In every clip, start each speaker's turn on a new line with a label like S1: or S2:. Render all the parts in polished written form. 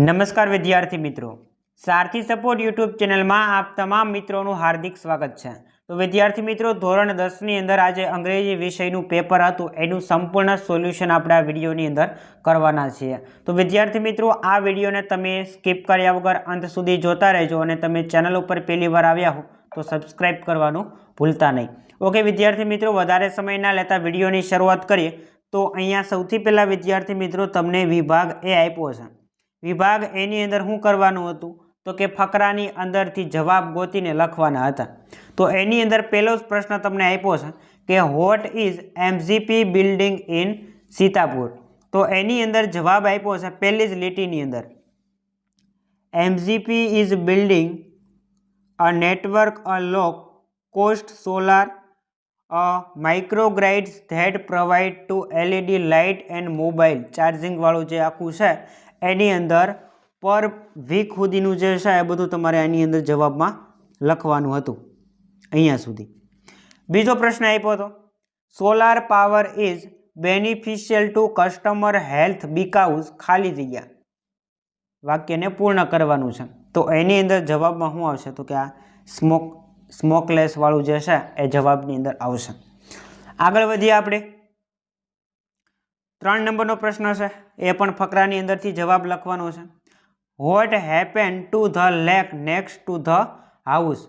S1: નમસ્કાર વિદ્યાર્થી મિત્રો, સારથી સપોર્ટ યુટ્યુબ ચેનલમાં આપ તમામ મિત્રોનું હાર્દિક સ્વાગત છે। તો વિદ્યાર્થી મિત્રો, ધોરણ 10ની અંદર આજે અંગ્રેજી વિષયનું પેપર હતું એનું સંપૂર્ણ સોલ્યુશન આપણે આ વિડીયોની અંદર કરવાના છીએ। તો વિદ્યાર્થી મિત્રો, આ વિડીયોને તમે સ્કીપ કર્યા વગર અંત સુધી જોતા રહેજો અને તમે ચેનલ ઉપર પહેલી વાર આવ્યા હો તો સબસ્ક્રાઈબ કરવાનું ભૂલતા નહીં। ઓકે વિદ્યાર્થી મિત્રો, વધારે સમય ના લેતા વિડીયોની શરૂઆત કરીએ। તો અહીંયા સૌથી પહેલાં વિદ્યાર્થી મિત્રો તમને વિભાગ એ આપ્યો છે। વિભાગ એની અંદર શું કરવાનું હતું તો કે ફકરાની અંદરથી જવાબ ગોતીને લખવાના હતા। તો એની અંદર પહેલો જ પ્રશ્ન તમને આપ્યો છે કે what is MGP building in Sitapur. તો એની અંદર જવાબ આપ્યો છે પહેલી જ લીટીની અંદર, MGP is building a network a low cost solar microgrids that provide to LED light and mobile charging વાળું જે આખું છે એની અંદર પર વીક સુધીનું જે છે એ બધું તમારે એની અંદર જવાબમાં લખવાનું હતું અહીંયા સુધી। બીજો પ્રશ્ન આપ્યો હતો, solar power is beneficial to customer health because ખાલી જગ્યા, વાક્યને પૂર્ણ કરવાનું છે। તો એની અંદર જવાબમાં શું આવશે તો કે આ સ્મોકલેસ વાળું જે છે એ જવાબની અંદર આવશે। આગળ વધીએ આપણે, 3 નંબરનો પ્રશ્ન છે, એ પણ ફકરાની અંદરથી જવાબ લખવાનો છે। What happen to the lake next to the house,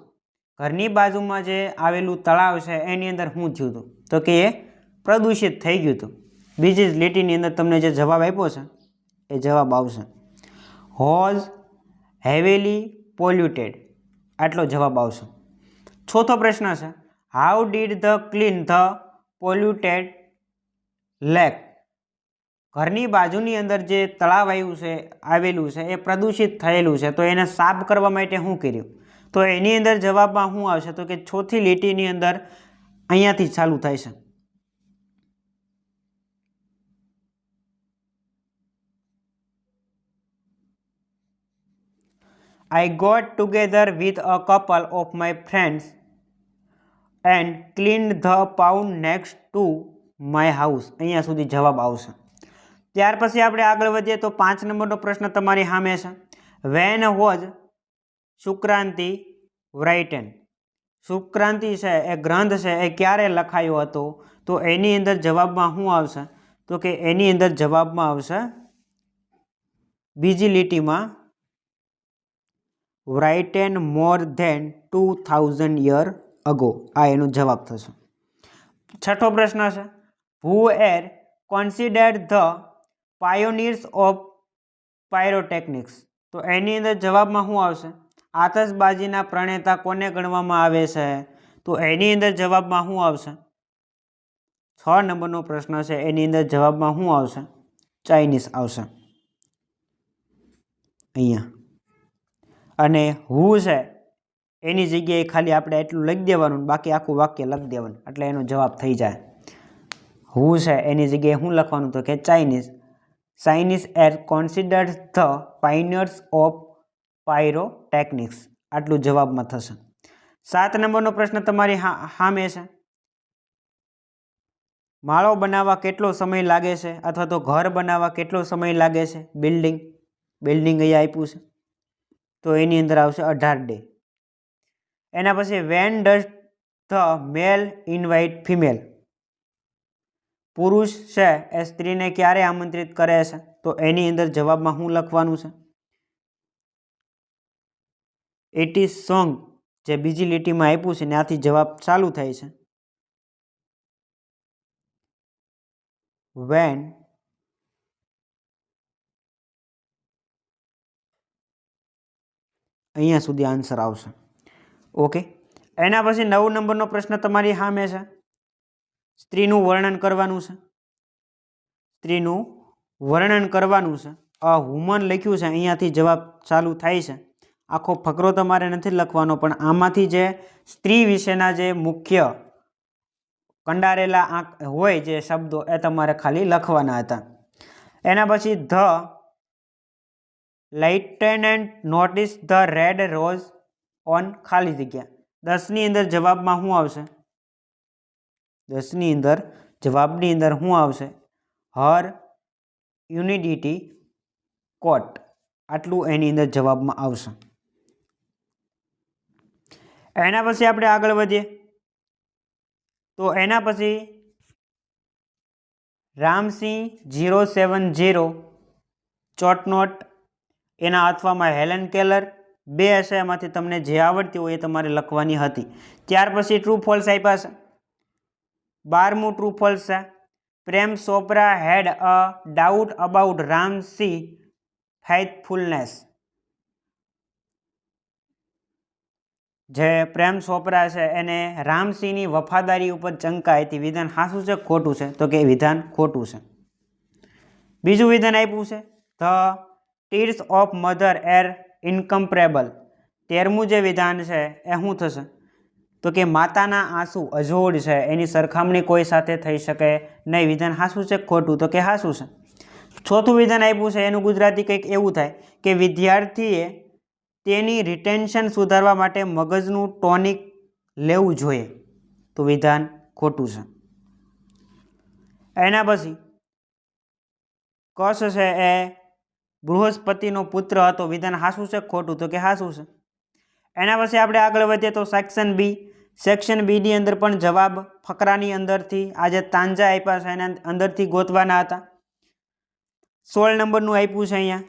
S1: ઘરની બાજુમાં જે આવેલું તળાવ છે એની અંદર શું થયું હતું તો કે એ પ્રદૂષિત થઈ ગયું હતું। બીજી જ લીટીની અંદર તમને જે જવાબ આપ્યો છે એ જવાબ આવશે વોઝ હેવીલી પોલ્યુટેડ, આટલો જવાબ આવશે। ચોથો પ્રશ્ન છે, how did the clean the polluted lake, ઘરની બાજુની અંદર જે તળાવ આવેલું છે એ પ્રદૂષિત થયેલું છે તો એને સાફ કરવા માટે શું કર્યું તો એની અંદર જવાબમાં શું આવશે તો કે ચોથી લીટીની અંદર અહીંયાથી ચાલુ થાય છે, I got together with a couple of my friends and cleaned the pond next to my house, અહીંયા સુધી જવાબ આવશે। ત્યાર પછી આપણે આગળ વધીએ તો 5 નંબરનો પ્રશ્ન તમારી સામે છે, when was Sukranti written, Sukranti છે એ ગ્રંથ છે એ ક્યારે લખાયો હતો તો એની અંદર જવાબમાં શું આવશે તો કે એની અંદર જવાબમાં આવશે બીજી લીટીમાં written more than 2000 year ago, આ એનો જવાબ થશે। છઠ્ઠો પ્રશ્ન છે, who are considered the pioneers of pyrotechnics, તો એની અંદર જવાબમાં શું આવશે, આતશબાજીના પ્રણેતા કોને ગણવામાં આવે છે તો એની અંદર જવાબમાં શું આવશે, 6 નંબરનો પ્રશ્ન છે એની અંદર જવાબમાં શું આવશે, ચાઇનીઝ આવશે અહીંયા। અને હુ છે એની જગ્યાએ ખાલી આપણે એટલું લખી દેવાનું, બાકી આખું વાક્ય લખી દેવાનું એટલે એનો જવાબ થઈ જાય। હુ છે એની જગ્યાએ શું લખવાનું તો કે Chinese are considered the pioneers of pyrotechnics, આટલું જવાબમાં થશે। 7 નંબરનો પ્રશ્ન તમારી સામે છે, માળો બનાવવા કેટલો સમય લાગે છે અથવા તો ઘર બનાવવા કેટલો સમય લાગે છે, બિલ્ડિંગ અહીંયા આપ્યું છે તો એની અંદર આવશે 18 ડે। એના પછી when does the male invite female, પુરુષ છે એ સ્ત્રીને ક્યારે આમંત્રિત કરે છે તો એની અંદર જવાબમાં શું લખવાનું છે, ઇટ ઇઝ સોંગ, જે બીજી લીટીમાં આપ્યું છે ત્યાંથી જવાબ ચાલુ થાય છે, વેન અહીંયા સુધી આન્સર આવશે। ઓકે, એના પછી 9 નંબરનો પ્રશ્ન તમારી સામે છે, સ્ત્રીનું વર્ણન કરવાનું છે, સ્ત્રીનું વર્ણન કરવાનું છે, અ વુમન લખ્યું છે અહીંયાથી જવાબ ચાલુ થાય છે। આખો ફકરો તમારે નથી લખવાનો પણ આમાંથી જે સ્ત્રી વિશેના જે મુખ્ય કંડારેલા હોય જે શબ્દો એ તમારે ખાલી લખવાના હતા। એના પછી the lieutenant notice the red rose on ખાલી જગ્યા, 10ની અંદર જવાબમાં શું આવશે, 10ની અંદર જવાબની અંદર શું આવશે, હર યુનિડિટી કોટ, આટલું એની અંદર જવાબમાં આવશે. એના પછી આપણે આગળ વધીએ તો એના પછી રામસિંહ 070 ચોટનોટ એના અથવામાં હેલન કેલર. 2 હશે, એમાંથી તમને જે આવડતી હોય એ તમારે લખવાની હતી. ત્યાર પછી ટ્રુ ફોલ્સ આપ્યા છે. 12મું ટ્રુ ફોલ્સ છે. પ્રેમ ચોપરા હેડ અ ડાઉટ અબાઉટ રામસિંહ ફેથફુલનેસ. જે પ્રેમ ચોપરા છે એને રામસિંહની વફાદારી ઉપર શંકા હતી. વિધાન સાચું છે ખોટું છે? તો કે વિધાન ખોટું છે. બીજું વિધાન આપ્યું છે ધ ટીર્સ ઓફ મધર એર ઇનકમ્પરેબલ. 13મું જે વિધાન છે એ શું થશે? તો કે માતાના આંસુ અજોડ છે, એની સરખામણી કોઈ સાથે થઈ શકે નહીં. વિધાન સાચું છે ખોટું? તો કે સાચું છે. ચોથું વિધાન આપ્યું છે એનું ગુજરાતી કંઈક એવું થાય કે વિદ્યાર્થીએ તેની રિટેન્શન સુધારવા માટે મગજનું ટોનિક લેવું જોઈએ. તો વિધાન ખોટું છે. એના પછી કશ છે એ બૃહસ્પતિનો પુત્ર હતો. વિધાન સાચું છે ખોટું? તો કે સાચું છે. એના પછી આપણે આગળ વધીએ તો સેક્શન બી. સેક્શન બીની અંદર પણ જવાબ ફકરાની અંદરથી આ જે તાંજા આપ્યા છે એના અંદરથી ગોતવાના હતા. 16 નંબરનું આપ્યું છે અહીંયા.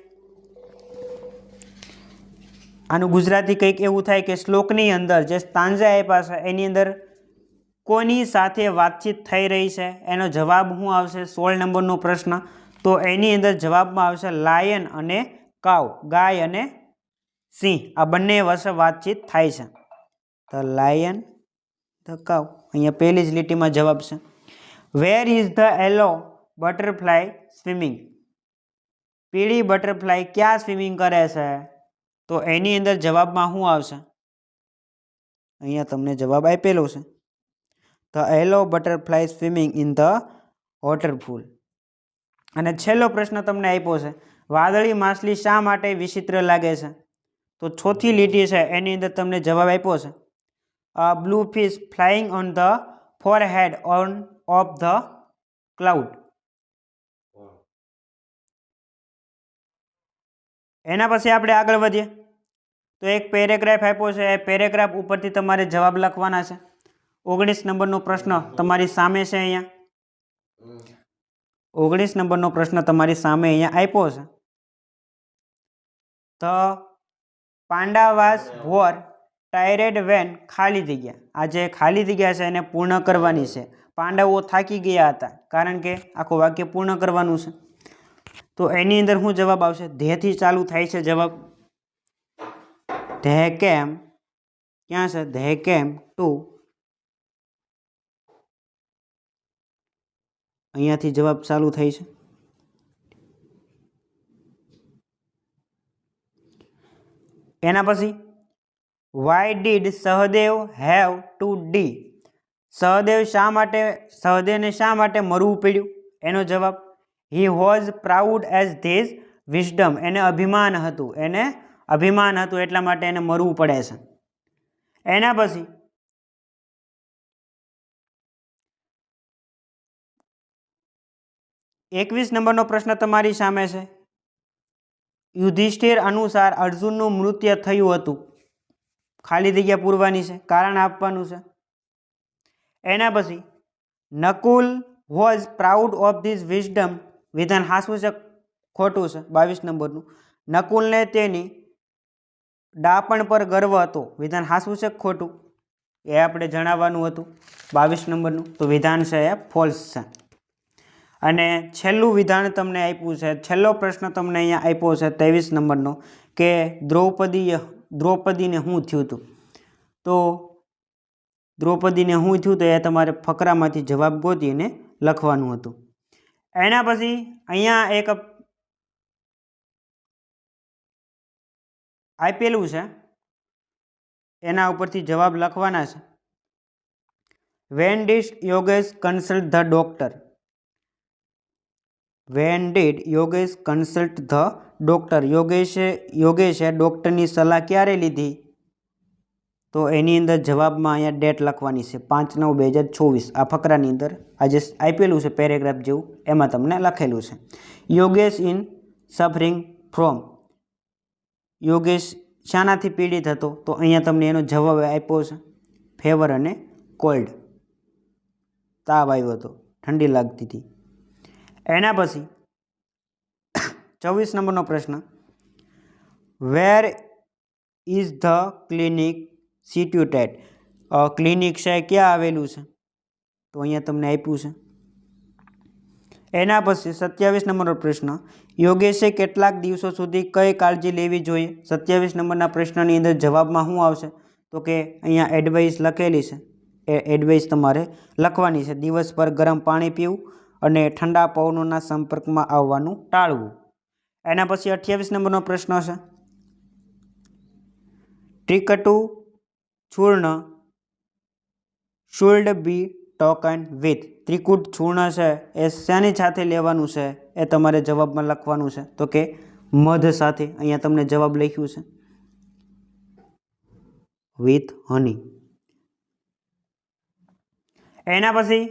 S1: આનું ગુજરાતી કંઈક એવું થાય કે શ્લોકની અંદર જે તાંજા આપ્યા છે એની અંદર કોની સાથે વાતચીત થઈ રહી છે એનો જવાબ શું આવશે? 16 નંબરનો પ્રશ્ન. તો એની અંદર જવાબમાં આવશે લાયન અને કાવ, ગાય અને સિંહ. આ બંને વચ્ચે વાતચીત થાય છે. તો લાયન ધ કાવ અહીંયા પહેલી જ લીટીમાં જવાબ છે. વેર is the yellow butterfly swimming. પીળી બટરફ્લાય ક્યાં સ્વિમિંગ કરે છે? તો એની અંદર જવાબમાં શું આવશે? અહીંયા તમને જવાબ આપેલો છે the yellow butterfly swimming in the waterfall. અને છેલ્લો પ્રશ્ન તમને આપ્યો છે વાદળી માછલી શા માટે વિચિત્ર લાગે છે? તો ચોથી લીટી છે એની અંદર તમને જવાબ આપ્યો છે a blue fish flying on the forehead of the cloud. એના પછી આપણે આગળ વધીએ તો એક પેરેગ્રાફ આપ્યો છે. એ પેરેગ્રાફ ઉપરથી તમારે જવાબ લખવાના છે. 19 નંબરનો પ્રશ્ન તમારી સામે છે. અહીંયા 19 નંબરનો પ્રશ્ન તમારી સામે અહીંયા આપ્યો છે. ધ પાંડાવાસ વોર ટાયરેડ વેન ખાલી જગ્યા. આ જે ખાલી જગ્યા છે એને પૂર્ણ કરવાની છે. પાંડવો થાકી ગયા હતા કારણ કે આખું વાક્ય પૂર્ણ કરવાનું છે. તો એની અંદર શું જવાબ આવશે? ધેથી ચાલુ થાય છે જવાબ. ધે કેમ ક્યાં છે? They came to. અહીંયાથી જવાબ ચાલુ થાય છે. એના પછી why did Sahadev have to die. સહદેવને શા માટે મરવું પડ્યું? એનો જવાબ he was proud as these wisdom. એને અભિમાન હતું એટલા માટે એને મરવું પડે છે. એના પછી 21 નંબરનો પ્રશ્ન તમારી સામે છે. યુધિષ્ઠિર અનુસાર અર્જુનનું મૃત્યુ થયું હતું. ખાલી જગ્યા પૂરવાની છે, કારણ આપવાનું છે. એના પછી Nakul was proud of this wisdom. વિધાન સાચું છે ખોટું છે? 22 નંબરનું. નકુલને તેની ડાપણ પર ગર્વ હતો. વિધાન સાચું છે ખોટું? એ આપણે જણાવવાનું હતું. 22 નંબરનું. તો વિધાન છે એ ફોલ્સ છે. અને છેલ્લું વિધાન તમને આપ્યું છે, છેલ્લો પ્રશ્ન તમને અહીંયા આપ્યો છે 23 નંબરનો કે દ્રૌપદીને શું થયું હતું? તો દ્રૌપદીને શું થયું તો એ તમારે ફકરામાંથી જવાબ ગોતીને લખવાનું હતું. એના પછી અહીંયા એક આપેલું છે એના ઉપરથી જવાબ લખવાના છે. When did Yogesh consult the doctor. When did Yogesh consult the doctor. યોગેશે ડૉક્ટરની સલાહ ક્યારે લીધી? તો એની અંદર જવાબમાં અહીંયા ડેટ લખવાની છે 5/9/2024. આ ફકરાની અંદર આ જે આપેલું છે પેરેગ્રાફ જેવું એમાં તમને લખેલું છે. Yogesh in suffering from. યોગેશ શાનાથી પીડિત હતો? તો અહીંયા તમને એનો જવાબ આપ્યો છે ફીવર અને કોલ્ડ, તાવ આવ્યો હતો, ઠંડી લાગતી હતી. એના પછી 24 નંબરનો પ્રશ્ન, where is the clinic situated? Clinic છે ક્યાં આવેલું છે? તો અહીંયા તમને આપ્યું છે. એના પછી 27 નંબરનો પ્રશ્ન, યોગેશે કેટલાક દિવસો સુધી કઈ કાળજી લેવી જોઈએ? 27 નંબરના પ્રશ્નની અંદર જવાબમાં શું આવશે? તો કે અહીંયા એડવાઇસ લખેલી છે, એ એડવાઇસ તમારે લખવાની છે. દિવસભર ગરમ પાણી પીવું અને ઠંડા પવનોના સંપર્કમાં આવવાનું ટાળવું. એના પછી 28 નંબરનો પ્રશ્ન છે, ટ્રીકટુ ચૂર્ણ શુલ્ડ બી ટોકન વિથ? ત્રિકૂટ ચૂર્ણ છે એ શાની સાથે લેવાનું છે? એ તમારે જવાબમાં લખવાનું છે. તો કે મધ સાથે. અહીંયા તમને જવાબ લખ્યું છે વિથ હની. એના પછી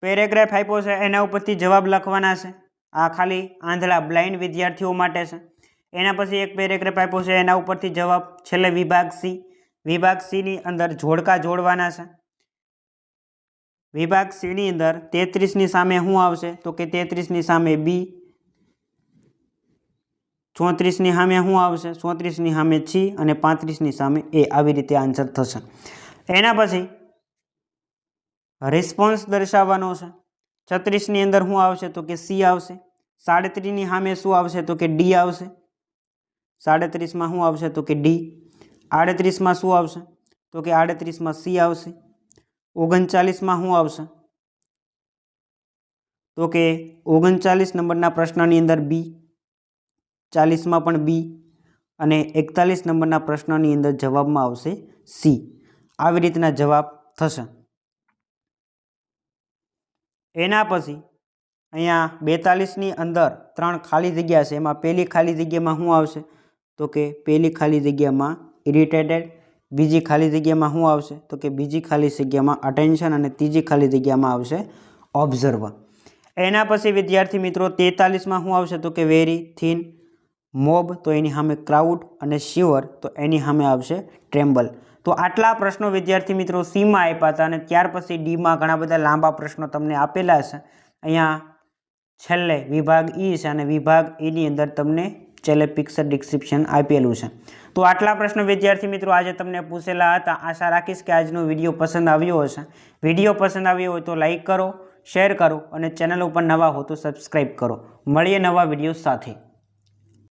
S1: પેરેગ્રાફ આપ્યો છે, એના ઉપરથી જવાબ લખવાના છે. આ ખાલી આંધળા બ્લાઇન્ડ વિદ્યાર્થીઓ માટે છે. એના પછી એક પેરેગ્રાફ આપ્યો છે, એના ઉપરથી જવાબ. છેલ્લે વિભાગ સી. વિભાગ સીની અંદર જોડકા જોડવાના છે. વિભાગ સીની અંદર 33ની સામે શું આવશે? તો કે 33ની સામે બી, 34ની સામે શું આવશે? 34ની સામે સી અને 35ની સામે એ. આવી રીતે આન્સર થશે. એના પછી રિસ્પોન્સ દર્શાવવાનો છે. 36ની અંદર શું આવશે? તો કે સી આવશે. 37ની સામે શું આવશે? તો કે ડી આવશે. 37માં શું આવશે? તો કે ડી. 38માં શું આવશે? તો કે 38માં સી આવશે. 39માં શું આવશે? તો કે 39 નંબરના પ્રશ્નની અંદર બી. 40માં પણ બી અને 41 નંબરના પ્રશ્નની અંદર જવાબમાં આવશે સી. આવી રીતના જવાબ થશે. એના પછી અહીંયા 42ની અંદર 3 ખાલી જગ્યા છે. એમાં પહેલી ખાલી જગ્યામાં શું આવશે? તો કે પહેલી ખાલી જગ્યામાં ઇરિટેટેડ. બીજી ખાલી જગ્યામાં શું આવશે? તો કે બીજી ખાલી જગ્યામાં અટેન્શન અને ત્રીજી ખાલી જગ્યામાં આવશે ઓબ્ઝર્વ. એના પછી વિદ્યાર્થી મિત્રો 43માં શું આવશે? તો કે વેરી થિન. મોબ તો એની સામે ક્રાઉડ અને શિવર તો એની સામે આવશે ટ્રેમ્બલ. તો આટલા પ્રશ્નો વિદ્યાર્થી મિત્રો સીમાં આપ્યા હતા અને ત્યાર પછી ડીમાં ઘણા બધા લાંબા પ્રશ્નો તમને આપેલા છે. અહીંયા છેલ્લે વિભાગ ઈ છે અને વિભાગ ઈની અંદર તમને છેલ્લે પિક્ચર ડિસ્ક્રિપ્શન આપેલું છે. તો આટલા પ્રશ્નો વિદ્યાર્થી મિત્રો આજે તમને પૂછેલા હતા. આશા રાખીશ કે આજનો વિડીયો પસંદ આવ્યો હશે. વિડીયો પસંદ આવ્યો હોય તો લાઈક કરો, શેર કરો અને ચેનલ ઉપર નવા હો તો સબસ્ક્રાઈબ કરો. મળીએ નવા વિડીયો સાથે.